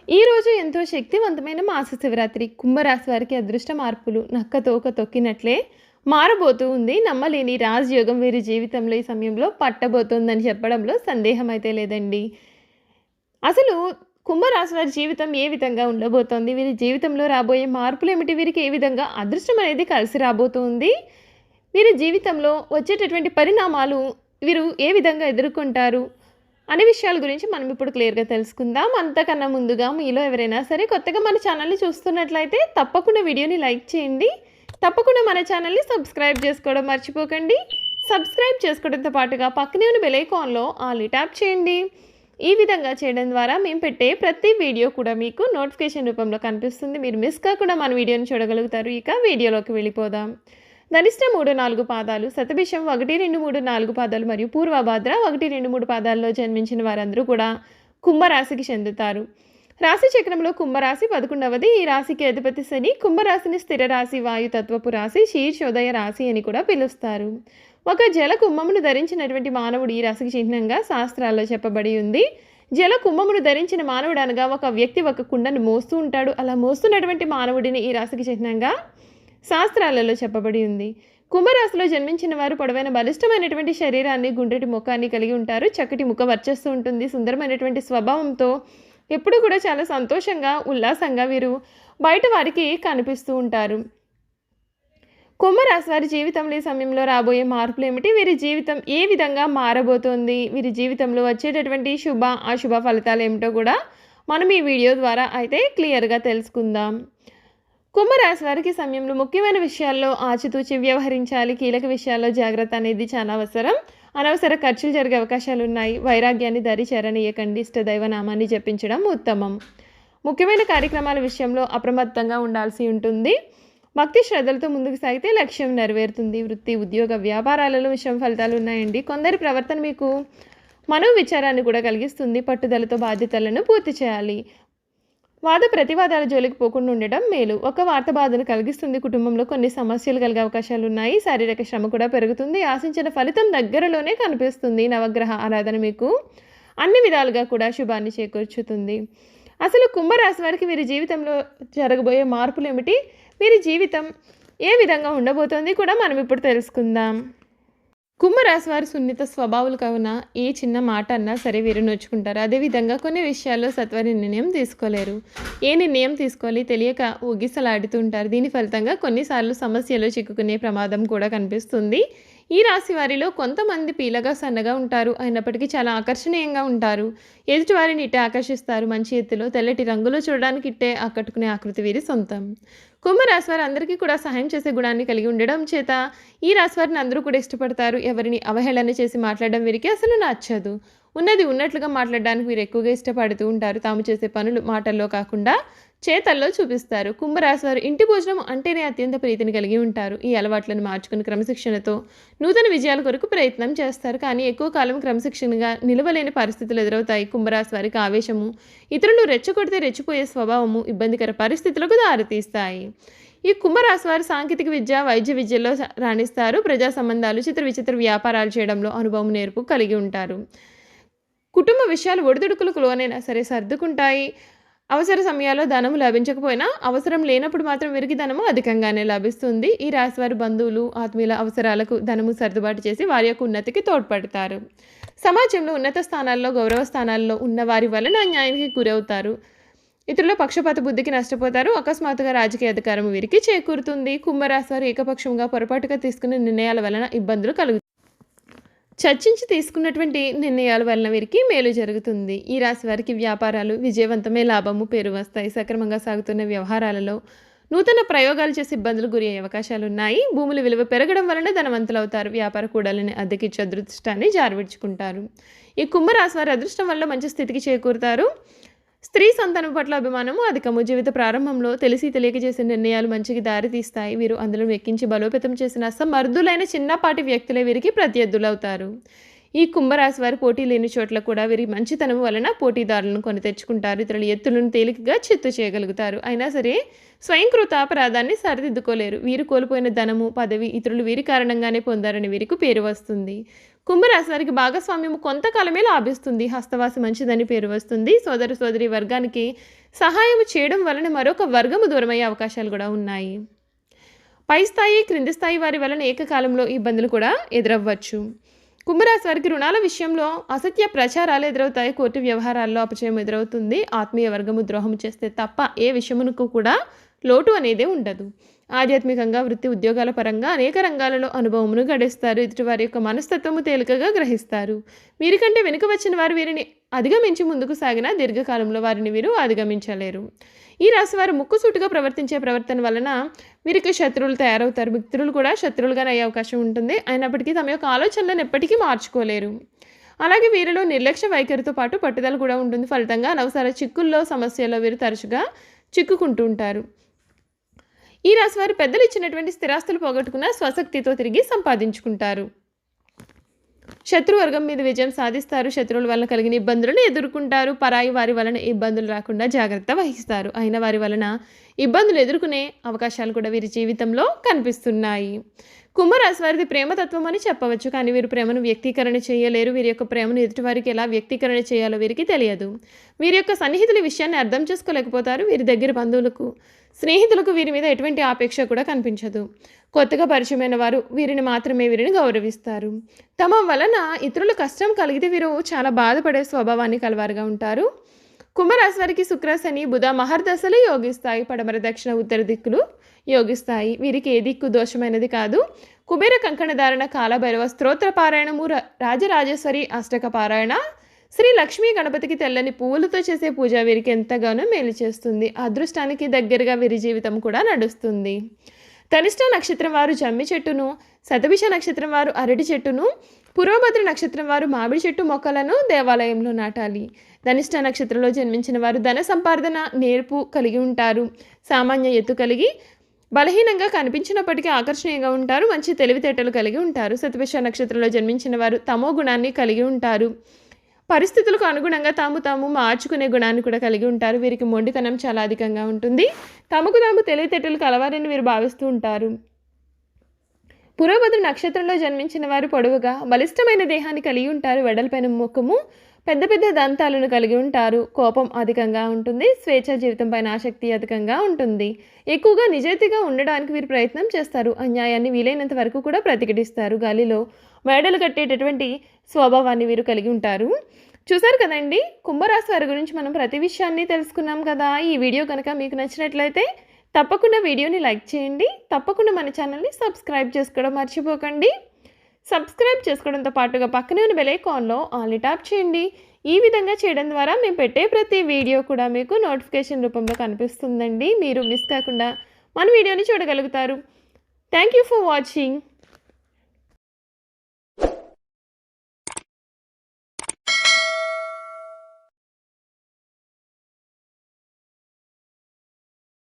ఈరోజు ఎంతో శక్తివంతమైన మాస శివరాత్రి. కుంభరాశి వారికి అదృష్ట మార్పులు నక్క తోక తొక్కినట్లే మారబోతూ ఉంది. నమ్మలేని రాజయోగం వీరి జీవితంలో ఈ సమయంలో పట్టబోతోందని చెప్పడంలో సందేహం అయితే లేదండి. అసలు కుంభరాశి వారి జీవితం ఏ విధంగా ఉండబోతోంది? వీరి జీవితంలో రాబోయే మార్పులేమిటి? వీరికి ఏ విధంగా అదృష్టం అనేది కలిసి రాబోతుంది? వీరి జీవితంలో వచ్చేటటువంటి పరిణామాలు వీరు ఏ విధంగా ఎదుర్కొంటారు? అనే విషయాల గురించి మనం ఇప్పుడు క్లియర్‌గా తెలుసుకుందాం. అంతకన్నా ముందుగా మీలో ఎవరైనా సరే కొత్తగా మన ఛానల్‌ని చూస్తున్నట్లయితే తప్పకుండా వీడియోని లైక్ చేయండి. తప్పకుండా మన ఛానల్‌ని సబ్స్క్రైబ్ చేసుకోవడం మర్చిపోకండి. సబ్స్క్రైబ్ చేసుకోవడంతో పాటుగా పక్కనే ఉన్న బెల్ ఐకాన్‌లో ఆల్‌ని ట్యాప్ చేయండి. ఈ విధంగా చేయడం ద్వారా మేము పెట్టే ప్రతి వీడియో కూడా మీకు నోటిఫికేషన్ రూపంలో కనిపిస్తుంది. మీరు మిస్ కాకుండా మన వీడియోని చూడగలుగుతారు. ఇక వీడియోలోకి వెళ్ళిపోదాం. ధనిష్ట 3, 4 పాదాలు, శతభిషం 1, 2, 3, 4 పాదాలు మరియు పూర్వభాద్ర 1, 2, 3 పాదాల్లో జన్మించిన వారందరూ కూడా కుంభరాశికి చెందుతారు. రాశి చక్రంలో కుంభరాశి 11వది. ఈ రాశికి అధిపతి శని. కుంభరాశిని స్థిర రాశి, వాయుతత్వపు రాశి, శీర్షోదయ రాశి అని కూడా పిలుస్తారు. ఒక జల కుంభమును ధరించినటువంటి మానవుడు ఈ రాశికి చిహ్నంగా శాస్త్రాల్లో చెప్పబడి ఉంది. జల కుంభమును ధరించిన మానవుడు అనగా ఒక వ్యక్తి ఒక కుండను మోస్తూ ఉంటాడు. అలా మోస్తున్నటువంటి మానవుడిని ఈ రాశికి చిహ్నంగా శాస్త్రాలలో చెప్పబడి ఉంది. కుంభరాశిలో జన్మించిన వారు పొడవైన బలిష్టమైనటువంటి శరీరాన్ని, గుండ్రటి ముఖాన్ని కలిగి ఉంటారు. చక్కటి ముఖ వర్చస్సు ఉంటుంది. సుందరమైనటువంటి స్వభావంతో ఎప్పుడు కూడా చాలా సంతోషంగా, ఉల్లాసంగా వీరు బయట వారికి కనిపిస్తూ ఉంటారు. కుంభరాశి వారి జీవితంలో ఈ సమయంలో రాబోయే మార్పులు ఏమిటి? వీరి జీవితం ఏ విధంగా మారబోతోంది? వీరి జీవితంలో వచ్చేటటువంటి శుభ, అశుభ ఫలితాలు ఏమిటో కూడా మనం ఈ వీడియో ద్వారా అయితే క్లియర్‌గా తెలుసుకుందాం. కుంభరాశి వారికి సమయంలో ముఖ్యమైన విషయాల్లో ఆచితూచి వ్యవహరించాలి. కీలక విషయాల్లో జాగ్రత్త అనేది చాలా అవసరం. అనవసర ఖర్చులు జరిగే అవకాశాలు ఉన్నాయి. వైరాగ్యాన్ని దరి చేరనీయకండి. ఇష్టదైవనామాన్ని జపించడం ఉత్తమం. ముఖ్యమైన కార్యక్రమాల విషయంలో అప్రమత్తంగా ఉండాల్సి ఉంటుంది. భక్తి శ్రద్ధలతో ముందుకు సాగితే లక్ష్యం నెరవేరుతుంది. వృత్తి, ఉద్యోగ, వ్యాపారాలలో విషయం ఫలితాలు ఉన్నాయండి. కొందరి ప్రవర్తన మీకు మనోవిచారాన్ని కూడా కలిగిస్తుంది. పట్టుదలతో బాధ్యతలను పూర్తి చేయాలి. వాద ప్రతివాదాల జోలికి పోకుండా ఉండడం మేలు. ఒక వార్త బాధను కలిగిస్తుంది. కుటుంబంలో కొన్ని సమస్యలు కలిగే అవకాశాలు ఉన్నాయి. శారీరక శ్రమ కూడా పెరుగుతుంది. ఆశించిన ఫలితం దగ్గరలోనే కనిపిస్తుంది. నవగ్రహ ఆరాధన మీకు అన్ని విధాలుగా కూడా శుభాన్ని చేకూర్చుతుంది. అసలు కుంభరాశి వారికి వీరి జీవితంలో జరగబోయే మార్పులు ఏమిటి? వీరి జీవితం ఏ విధంగా ఉండబోతోంది కూడా మనం ఇప్పుడు తెలుసుకుందాం. కుంభరాశి వారు సున్నిత స్వభావాలు కావున ఏ చిన్న మాట అన్నా సరే వీరు నొచ్చుకుంటారు. అదేవిధంగా కొన్ని విషయాల్లో సత్వర నిర్ణయం తీసుకోలేరు. ఏ నిర్ణయం తీసుకోవాలి తెలియక ఊగిసలాడుతూ ఉంటారు. దీని ఫలితంగా కొన్నిసార్లు సమస్యలో చిక్కుకునే ప్రమాదం కూడా కనిపిస్తుంది. ఈ రాశి వారిలో కొంతమంది పీలగా సన్నగా ఉంటారు. అయినప్పటికీ చాలా ఆకర్షణీయంగా ఉంటారు. ఎదుటివారిని ఇట్టే ఆకర్షిస్తారు. మంచి ఎత్తులో తెల్లటి రంగులో చూడడానికి ఇట్టే ఆకట్టుకునే ఆకృతి వీరి సొంతం. కుంభరాశి వారు అందరికీ కూడా సహాయం చేసే గుణాన్ని కలిగి ఉండడం చేత ఈ రాశి వారిని అందరూ కూడా ఇష్టపడతారు. ఎవరిని అవహేళన చేసి మాట్లాడడం వీరికి అసలు నచ్చదు. ఉన్నది ఉన్నట్లుగా మాట్లాడడానికి వీరు ఎక్కువగా ఇష్టపడుతూ ఉంటారు. తాము చేసే పనులు మాటల్లో కాకుండా చేతల్లో చూపిస్తారు. కుంభరాశి వారు ఇంటి భోజనం అంటేనే అత్యంత ప్రీతిని కలిగి ఉంటారు. ఈ అలవాట్లను మార్చుకుని క్రమశిక్షణతో నూతన విజయాల కొరకు ప్రయత్నం చేస్తారు. కానీ ఎక్కువ కాలం క్రమశిక్షణగా నిలవలేని పరిస్థితులు ఎదురవుతాయి. కుంభరాశి వారికి ఆవేశము, ఇతరులు రెచ్చగొడితే రెచ్చిపోయే స్వభావము ఇబ్బందికర పరిస్థితులకు దారితీస్తాయి. ఈ కుంభరాశి వారు సాంకేతిక విద్య, వైద్య విద్యలో రాణిస్తారు. ప్రజా సంబంధాలు, చిత్ర విచిత్ర వ్యాపారాలు చేయడంలో అనుభవం నేర్పు కలిగి ఉంటారు. కుటుంబ విషయాలు ఒడిదుడుకులకు లోనైనా సరే సర్దుకుంటాయి. అవసర సమయాల్లో ధనము లభించకపోయినా అవసరం లేనప్పుడు మాత్రం వీరికి ధనము అధికంగానే లభిస్తుంది. ఈ రాశి వారి బంధువులు, ఆత్మీయుల అవసరాలకు ధనము సర్దుబాటు చేసి వారి యొక్క ఉన్నతికి తోడ్పడతారు. సమాజంలో ఉన్నత స్థానాల్లో, గౌరవ స్థానాల్లో ఉన్న వారి వలన అన్యాయానికి గురవుతారు. ఇతరుల పక్షపాత బుద్ధికి నష్టపోతారు. అకస్మాత్తుగా రాజకీయ అధికారం వీరికి చేకూరుతుంది. కుంభరాశి వారు ఏకపక్షంగా పొరపాటుగా తీసుకునే నిర్ణయాల వలన ఇబ్బందులు కలుగుతాయి. చర్చించి తీసుకున్నటువంటి నిర్ణయాల వలన వీరికి మేలు జరుగుతుంది. ఈ రాశి వారికి వ్యాపారాలు విజయవంతమే, లాభము, పేరు వస్తాయి. సక్రమంగా సాగుతున్న వ్యవహారాలలో నూతన ప్రయోగాలు చేసి ఇబ్బందులు గురి అయ్యే అవకాశాలు ఉన్నాయి. భూముల విలువ పెరగడం వలన ధనవంతులవుతారు. వ్యాపార కూడాలని అద్దెకిచ్చి అదృష్టాన్ని జారవిడ్చుకుంటారు. ఈ కుంభరాశి వారి అదృష్టం వల్ల మంచి స్థితికి చేకూరుతారు. స్త్రీ సంతానం పట్ల అభిమానము అధికము. జీవిత ప్రారంభంలో తెలిసి తెలియక చేసిన నిర్ణయాలు మంచికి దారి తీస్తాయి. వీరు అందులో ఎక్కించి బలోపేతం చేసిన అసమర్థులైన చిన్నపాటి వ్యక్తులే వీరికి ప్రత్యర్థులవుతారు. ఈ కుంభరాశి వారి పోటీ లేని చోట్ల కూడా వీరి మంచితనం వలన పోటీదారులను కొని తెచ్చుకుంటారు. ఇతరుల ఎత్తులను తేలికగా చిత్తు చేయగలుగుతారు. అయినా సరే స్వయంకృత అపరాధాన్ని సరిదిద్దుకోలేరు. వీరు కోల్పోయిన ధనము, పదవి ఇతరులు వీరి కారణంగానే పొందారని వీరికి పేరు వస్తుంది. కుంభరాశి వారికి భాగస్వామ్యం కొంతకాలమే లాభిస్తుంది. హస్తవాసి మంచిదని పేరు వస్తుంది. సోదరి వర్గానికి సహాయం చేయడం వలన మరొక వర్గము దూరమయ్యే అవకాశాలు కూడా ఉన్నాయి. పై స్థాయి క్రింది స్థాయి వారి వలన ఏకకాలంలో ఇబ్బందులు కూడా ఎదురవ్వచ్చు. కుంభరాశి వారికి రుణాల విషయంలో అసత్య ప్రచారాలు ఎదురవుతాయి. కోర్టు వ్యవహారాల్లో అపజయం ఎదురవుతుంది. ఆత్మీయ వర్గము ద్రోహం చేస్తే తప్ప ఏ విషయమునకు కూడా లోటు అనేదే ఉండదు. ఆధ్యాత్మికంగా వృత్తి ఉద్యోగాల పరంగా అనేక రంగాలలో అనుభవమును గడిస్తారు. ఎదుటి వారి యొక్క మనస్తత్వము తేలికగా గ్రహిస్తారు. వీరికంటే వెనుక వచ్చిన వారు వీరిని అధిగమించి ముందుకు సాగిన దీర్ఘకాలంలో వారిని వీరు అధిగమించలేరు. ఈ రాశి వారు ముక్కుసూటిగా ప్రవర్తించే ప్రవర్తన వలన వీరికి శత్రువులు తయారవుతారు. మిత్రులు కూడా శత్రువులుగానే అయ్యే అవకాశం ఉంటుంది. అయినప్పటికీ తమ యొక్క ఆలోచనలను ఎప్పటికీ మార్చుకోలేరు. అలాగే వీరిలో నిర్లక్ష్య వైఖరితో పాటు పట్టుదల కూడా ఉంటుంది. ఫలితంగా అనవసర చిక్కుల్లో సమస్యల్లో వీరు తరచుగా చిక్కుకుంటూ ఉంటారు. ఈ రాశి వారు పెద్దలు ఇచ్చినటువంటి స్థిరాస్తులు పోగొట్టుకున్న స్వశక్తితో తిరిగి సంపాదించుకుంటారు. శత్రువర్గం మీద విజయం సాధిస్తారు. శత్రువుల వలన కలిగిన ఇబ్బందులను ఎదుర్కొంటారు. పరాయి వారి వలన ఇబ్బందులు రాకుండా జాగ్రత్త వహిస్తారు. అయిన వారి వలన ఇబ్బందులు ఎదుర్కొనే అవకాశాలు కూడా వీరి జీవితంలో కనిపిస్తున్నాయి. కుంభరాశి వారిది ప్రేమతత్వం అని చెప్పవచ్చు. కానీ వీరు ప్రేమను వ్యక్తీకరణ చేయలేరు. వీరి యొక్క ప్రేమను ఎదుటివారికి ఎలా వ్యక్తీకరణ చేయాలో వీరికి తెలియదు. వీరి యొక్క సన్నిహితుల విషయాన్ని అర్థం చేసుకోలేకపోతారు. వీరి దగ్గర బంధువులకు స్నేహితులకు వీరి మీద ఎటువంటి ఆపేక్ష కూడా కనిపించదు. కొత్తగా పరిచయమైన వారు వీరిని గౌరవిస్తారు. తమ వలన ఇతరుల కష్టం కలిగితే వీరు చాలా బాధపడే స్వభావాన్ని కలవారుగా ఉంటారు. కుంభరాశి వారికి శుక్ర శని బుధ మహర్దశలు యోగిస్తాయి. పడమర దక్షిణ ఉత్తర దిక్కులు యోగిస్తాయి. వీరికి ఏ దిక్కు దోషమైనది కాదు. కుబేర కంకణ ధారణ, కాలభైరవ స్తోత్ర పారాయణము, రాజరాజేశ్వరి అష్టక పారాయణ, శ్రీ లక్ష్మీ గణపతికి తెల్లని పువ్వులతో చేసే పూజ వీరికి ఎంతగానో మేలు చేస్తుంది. అదృష్టానికి దగ్గరగా వీరి జీవితం కూడా నడుస్తుంది. ధనిష్ట నక్షత్రం వారు జమ్మి చెట్టును, శతభిష నక్షత్రం వారు అరటి చెట్టును, పూర్వభద్ర నక్షత్రం వారు మామిడి చెట్టు మొక్కలను దేవాలయంలో నాటాలి. ధనిష్ట నక్షత్రంలో జన్మించిన వారు ధన సంపాదన నేర్పు కలిగి ఉంటారు. సామాన్య ఎత్తు కలిగి బలహీనంగా కనిపించినప్పటికీ ఆకర్షణీయంగా ఉంటారు. మంచి తెలివితేటలు కలిగి ఉంటారు. శతభిష నక్షత్రంలో జన్మించిన వారు తమో గుణాన్ని కలిగి ఉంటారు. పరిస్థితులకు అనుగుణంగా తాము మార్చుకునే గుణాన్ని కూడా కలిగి ఉంటారు. వీరికి మొండితనం చాలా అధికంగా ఉంటుంది. తమకు తాము తెలివితేటలు కలవారని వీరు భావిస్తూ ఉంటారు. పూర్వభద్ర నక్షత్రంలో జన్మించిన వారు పొడవుగా బలిష్టమైన దేహాన్ని కలిగి ఉంటారు. వెడల్పైన ముఖము, పెద్ద పెద్ద దంతాలను కలిగి ఉంటారు. కోపం అధికంగా ఉంటుంది. స్వేచ్ఛ జీవితం పైన ఆసక్తి అధికంగా ఉంటుంది. ఎక్కువగా నిజాయితీగా ఉండడానికి వీరు ప్రయత్నం చేస్తారు. అన్యాయాన్ని వీలైనంత వరకు కూడా ప్రతిఘటిస్తారు. గాలిలో మేడలు కట్టేటటువంటి స్వభావాన్ని వీరు కలిగి ఉంటారు. చూసారు కదండి, కుంభరాశి వారి గురించి మనం ప్రతి విషయాన్ని తెలుసుకున్నాం కదా. ఈ వీడియో కనుక మీకు నచ్చినట్లయితే తప్పకుండా వీడియోని లైక్ చేయండి. తప్పకుండా మన ఛానల్ని సబ్స్క్రైబ్ చేసుకోవడం మర్చిపోకండి. సబ్స్క్రైబ్ చేసుకోవడంతో పాటుగా పక్కనే ఉన్న బెల్ ఐకాన్లో ఆల్ని ట్యాప్ చేయండి. ఈ విధంగా చేయడం ద్వారా మేము పెట్టే ప్రతి వీడియో కూడా మీకు నోటిఫికేషన్ రూపంలో కనిపిస్తుందండి. మీరు మిస్ కాకుండా మన వీడియోని చూడగలుగుతారు. Thank you for watching.